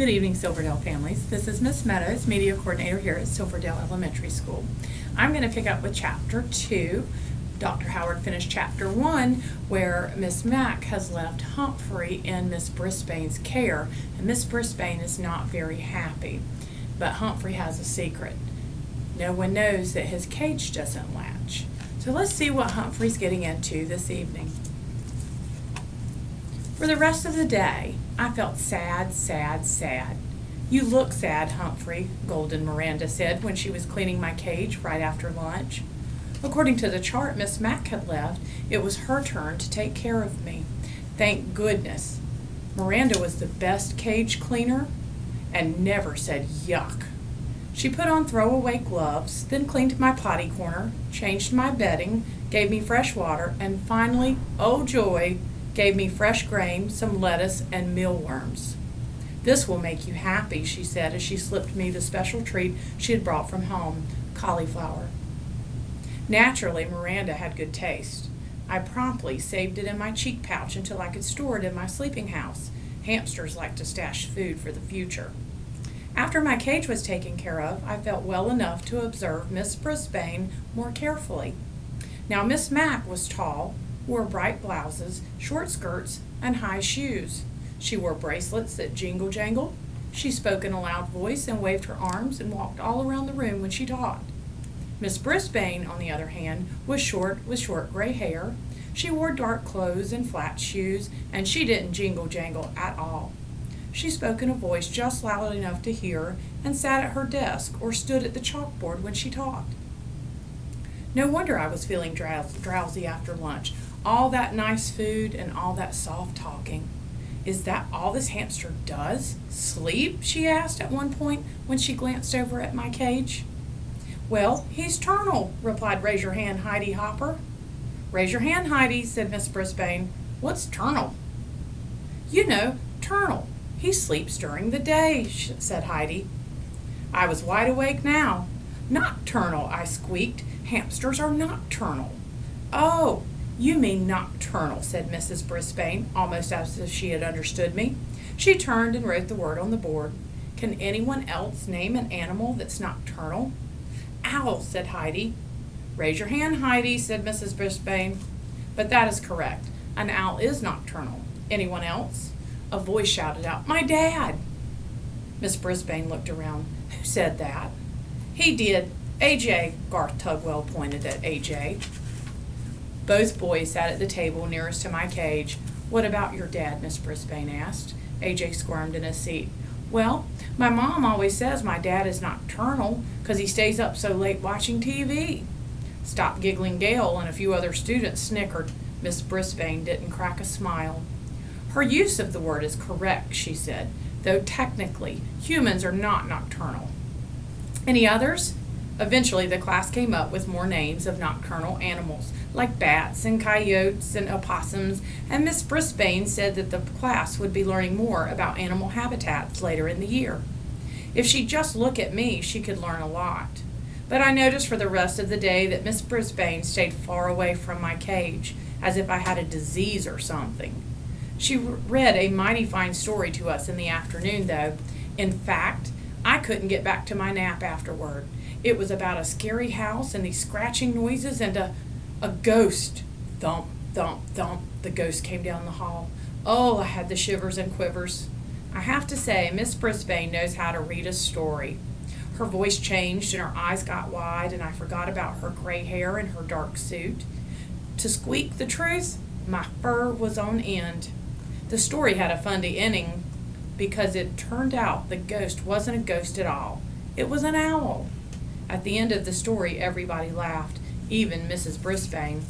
Good evening, Silverdale families. This is Miss Meadows, Media Coordinator here at Silverdale Elementary School. I'm going to pick up with Chapter 2. Dr. Howard finished Chapter 1, where Miss Mack has left Humphrey in Miss Brisbane's care, and Miss Brisbane is not very happy. But Humphrey has a secret. No one knows that his cage doesn't latch. So let's see what Humphrey's getting into this evening. For the rest of the day, I felt sad, sad, sad. You look sad, Humphrey, Golden Miranda said when she was cleaning my cage right after lunch. According to the chart Miss Mack had left, it was her turn to take care of me. Thank goodness. Miranda was the best cage cleaner and never said yuck. She put on throwaway gloves, then cleaned my potty corner, changed my bedding, gave me fresh water, and finally, oh joy, gave me fresh grain, some lettuce, and mealworms. This will make you happy, she said as she slipped me the special treat she had brought from home, cauliflower. Naturally, Miranda had good taste. I promptly saved it in my cheek pouch until I could store it in my sleeping house. Hamsters like to stash food for the future. After my cage was taken care of, I felt well enough to observe Miss Brisbane more carefully. Now, Miss Mack was tall, wore bright blouses, short skirts, and high shoes. She wore bracelets that jingle-jangled. She spoke in a loud voice and waved her arms and walked all around the room when she talked. Miss Brisbane, on the other hand, was short with short gray hair. She wore dark clothes and flat shoes, and she didn't jingle-jangle at all. She spoke in a voice just loud enough to hear and sat at her desk or stood at the chalkboard when she talked. No wonder I was feeling drowsy after lunch. All that nice food and all that soft talking. Is that all this hamster does? Sleep? She asked at one point when she glanced over at my cage. Well, he's turnal, replied Raise Your Hand, Heidi Hopper. Raise your hand, Heidi, said Miss Brisbane. What's turnal? You know, turnal. He sleeps during the day, said Heidi. I was wide awake now. Nocturnal, I squeaked. Hamsters are nocturnal. Oh, you mean nocturnal, said Mrs. Brisbane, almost as if she had understood me. She turned and wrote the word on the board. Can anyone else name an animal that's nocturnal? Owl, said Heidi. Raise your hand, Heidi, said Mrs. Brisbane. But that is correct. An owl is nocturnal. Anyone else? A voice shouted out, My dad! Miss Brisbane looked around. Who said that? He did. AJ, Garth Tugwell pointed at AJ. Both boys sat at the table nearest to my cage. What about your dad, Miss Brisbane asked. AJ squirmed in his seat. Well, my mom always says my dad is nocturnal because he stays up so late watching TV. Stop Giggling Gale and a few other students snickered. Miss Brisbane didn't crack a smile. Her use of the word is correct, she said, though technically humans are not nocturnal. Any others? Eventually, the class came up with more names of nocturnal animals, like bats and coyotes and opossums, and Miss Brisbane said that the class would be learning more about animal habitats later in the year. If she'd just look at me, she could learn a lot. But I noticed for the rest of the day that Miss Brisbane stayed far away from my cage, as if I had a disease or something. She read a mighty fine story to us in the afternoon, though. In fact, I couldn't get back to my nap afterward. It was about a scary house and these scratching noises and a ghost. Thump, thump, thump. The ghost came down the hall. Oh, I had the shivers and quivers. I have to say, Miss Brisbane knows how to read a story. Her voice changed and her eyes got wide, and I forgot about her gray hair and her dark suit. To squeak the truth, my fur was on end. The story had a funny ending because it turned out the ghost wasn't a ghost at all. It was an owl. At the end of the story, everybody laughed, even Mrs. Brisbane.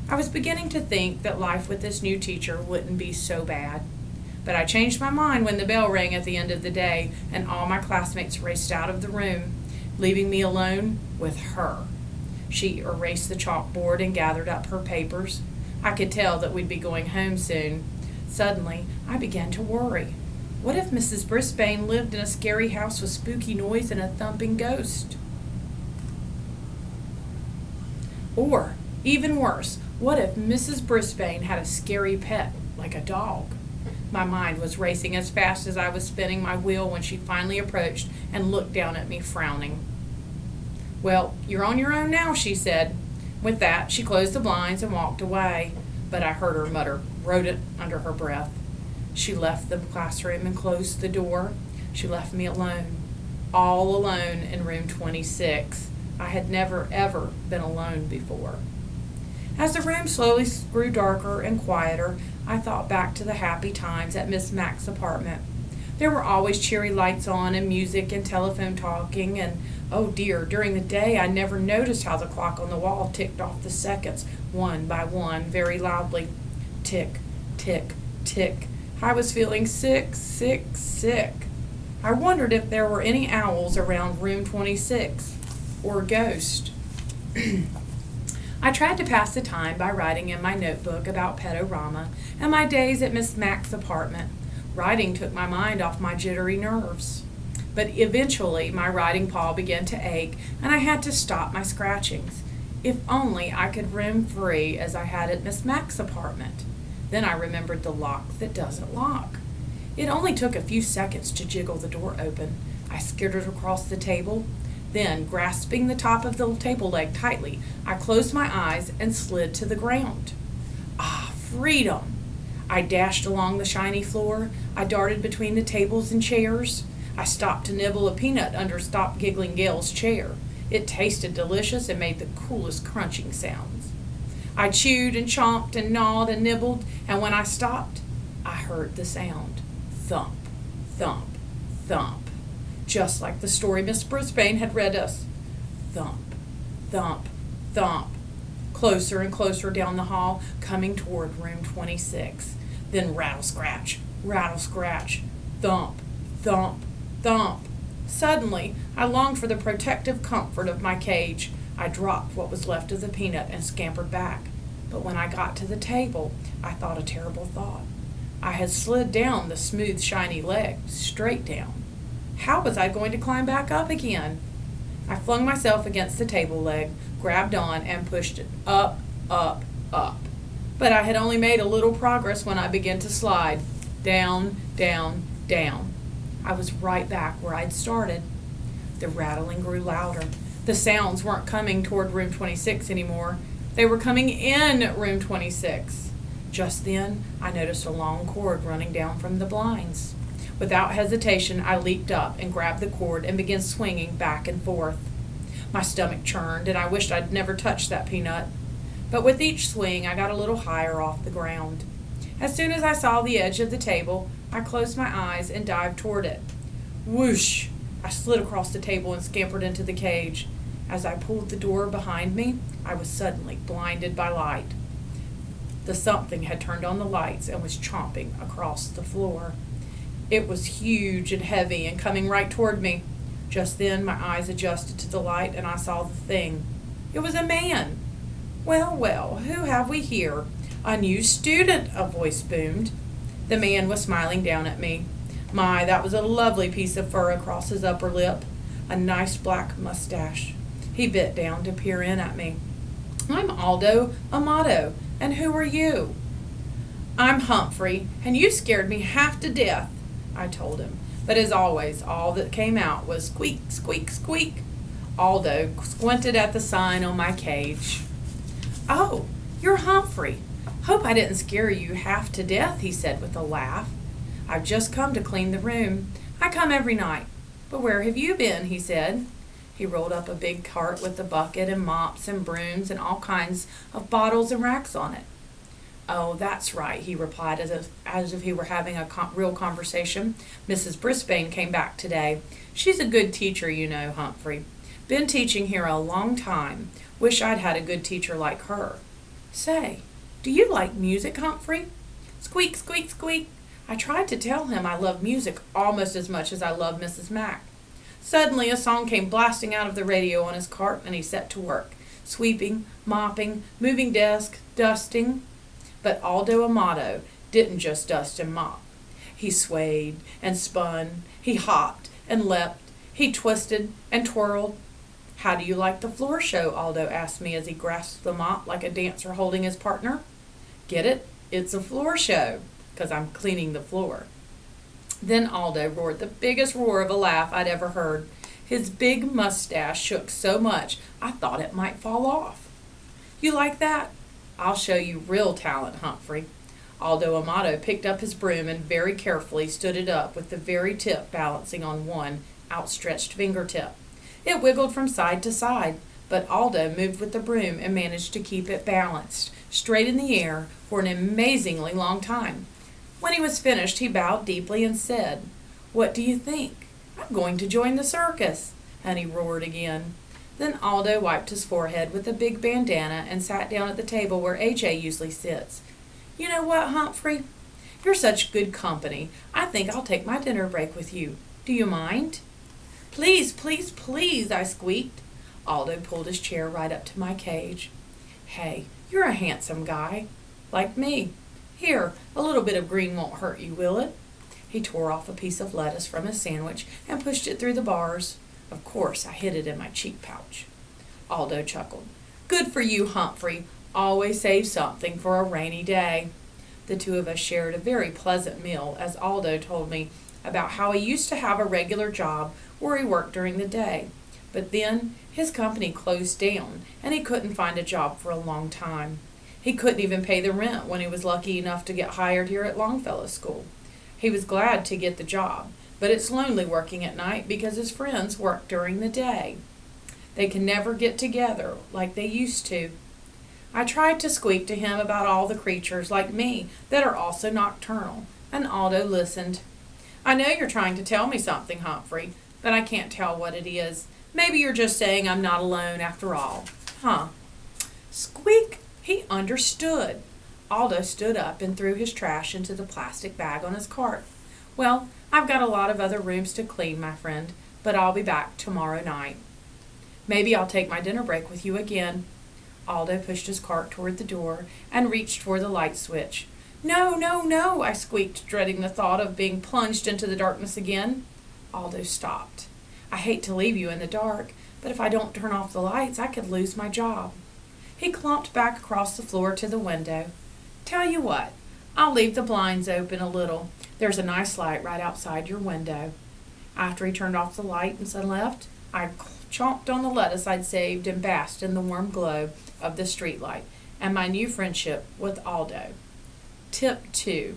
I was beginning to think that life with this new teacher wouldn't be so bad. But I changed my mind when the bell rang at the end of the day and all my classmates raced out of the room, leaving me alone with her. She erased the chalkboard and gathered up her papers. I could tell that we'd be going home soon. Suddenly, I began to worry. What if Mrs. Brisbane lived in a scary house with spooky noise and a thumping ghost? Or, even worse, what if Mrs. Brisbane had a scary pet, like a dog? My mind was racing as fast as I was spinning my wheel when she finally approached and looked down at me, frowning. "Well, you're on your own now," she said. With that, she closed the blinds and walked away, but I heard her mutter, "Wrote it," under her breath. She left the classroom and closed the door. She left me alone, all alone in room 26. I had never, ever been alone before. As the room slowly grew darker and quieter, I thought back to the happy times at Miss Mack's apartment. There were always cheery lights on and music and telephone talking, and oh dear, during the day I never noticed how the clock on the wall ticked off the seconds, one by one, very loudly. Tick, tick, tick. I was feeling sick, sick, sick. I wondered if there were any owls around room 26, or a ghost. I tried to pass the time by writing in my notebook about Pedorama and my days at Miss Mack's apartment. Writing took my mind off my jittery nerves. But eventually my writing paw began to ache, and I had to stop my scratchings. If only I could roam free as I had at Miss Mack's apartment. Then I remembered the lock that doesn't lock. It only took a few seconds to jiggle the door open. I skittered across the table. Then, grasping the top of the table leg tightly, I closed my eyes and slid to the ground. Ah, freedom! I dashed along the shiny floor. I darted between the tables and chairs. I stopped to nibble a peanut under Stop Giggling Gail's chair. It tasted delicious and made the coolest crunching sounds. I chewed and chomped and gnawed and nibbled, and when I stopped, I heard the sound. Thump, thump, thump. Just like the story Miss Brisbane had read us. Thump, thump, thump. Closer and closer down the hall, coming toward room 26. Then rattle scratch, thump, thump, thump. Suddenly, I longed for the protective comfort of my cage. I dropped what was left of the peanut and scampered back. But when I got to the table, I thought a terrible thought. I had slid down the smooth, shiny leg, straight down. How was I going to climb back up again? I flung myself against the table leg, grabbed on, and pushed it up, up, up. But I had only made a little progress when I began to slide. Down, down, down. I was right back where I'd started. The rattling grew louder. The sounds weren't coming toward room 26 anymore. They were coming in room 26. Just then, I noticed a long cord running down from the blinds. Without hesitation, I leaped up and grabbed the cord and began swinging back and forth. My stomach churned, and I wished I'd never touched that peanut. But with each swing, I got a little higher off the ground. As soon as I saw the edge of the table, I closed my eyes and dived toward it. Whoosh! I slid across the table and scampered into the cage. As I pulled the door behind me, I was suddenly blinded by light. The something had turned on the lights and was chomping across the floor. It was huge and heavy and coming right toward me. Just then my eyes adjusted to the light and I saw the thing. It was a man. Well, well, who have we here? A new student, a voice boomed. The man was smiling down at me. My, that was a lovely piece of fur across his upper lip. A nice black mustache. He bit down to peer in at me. I'm Aldo Amato, and who are you? I'm Humphrey, and you scared me half to death, I told him. But as always, all that came out was squeak, squeak, squeak. Aldo squinted at the sign on my cage. Oh, you're Humphrey. Hope I didn't scare you half to death, he said with a laugh. I've just come to clean the room. I come every night. But where have you been, he said. He rolled up a big cart with a bucket and mops and brooms and all kinds of bottles and racks on it. Oh, that's right, he replied as if he were having a real conversation. Mrs. Brisbane came back today. She's a good teacher, you know, Humphrey. Been teaching here a long time. Wish I'd had a good teacher like her. Say, do you like music, Humphrey? Squeak, squeak, squeak. I tried to tell him I love music almost as much as I love Mrs. Mack. Suddenly a song came blasting out of the radio on his cart, and he set to work, sweeping, mopping, moving desk, dusting. But Aldo Amato didn't just dust and mop. He swayed and spun, he hopped and leapt, he twisted and twirled. How do you like the floor show? Aldo asked me as he grasped the mop like a dancer holding his partner. Get it? It's a floor show. because I'm cleaning the floor." Then Aldo roared the biggest roar of a laugh I'd ever heard. His big mustache shook so much I thought it might fall off. "You like that? I'll show you real talent, Humphrey." Aldo Amato picked up his broom and very carefully stood it up with the very tip balancing on one outstretched fingertip. It wiggled from side to side, but Aldo moved with the broom and managed to keep it balanced, straight in the air, for an amazingly long time. When he was finished, he bowed deeply and said, "What do you think? I'm going to join the circus." And he roared again. Then Aldo wiped his forehead with a big bandana and sat down at the table where AJ usually sits. "You know what, Humphrey? You're such good company. I think I'll take my dinner break with you. Do you mind?" "Please, please, please," I squeaked. Aldo pulled his chair right up to my cage. "Hey, you're a handsome guy. Like me. Here, a little bit of green won't hurt you, will it?" He tore off a piece of lettuce from his sandwich and pushed it through the bars. Of course, I hid it in my cheek pouch. Aldo chuckled. "Good for you, Humphrey. Always save something for a rainy day." The two of us shared a very pleasant meal as Aldo told me about how he used to have a regular job where he worked during the day. But then his company closed down and he couldn't find a job for a long time. He couldn't even pay the rent when he was lucky enough to get hired here at Longfellow School. He was glad to get the job, but it's lonely working at night because his friends work during the day. They can never get together like they used to. I tried to squeak to him about all the creatures like me that are also nocturnal, and Aldo listened. "I know you're trying to tell me something, Humphrey, but I can't tell what it is. Maybe you're just saying I'm not alone after all." "Huh." Squeak! He understood. Aldo stood up and threw his trash into the plastic bag on his cart. "Well, I've got a lot of other rooms to clean, my friend, but I'll be back tomorrow night." "Maybe I'll take my dinner break with you again." Aldo pushed his cart toward the door and reached for the light switch. "No, no, no," I squeaked, dreading the thought of being plunged into the darkness again. Aldo stopped. "I hate to leave you in the dark, but if I don't turn off the lights, I could lose my job." He clumped back across the floor to the window. "Tell you what, I'll leave the blinds open a little. There's a nice light right outside your window." After he turned off the light and left, I chomped on the lettuce I'd saved and basked in the warm glow of the streetlight and my new friendship with Aldo. Tip 2.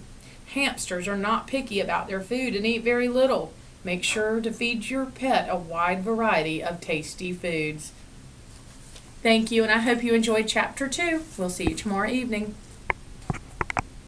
Hamsters are not picky about their food and eat very little. Make sure to feed your pet a wide variety of tasty foods. Thank you, and I hope you enjoyed Chapter 2. We'll see you tomorrow evening.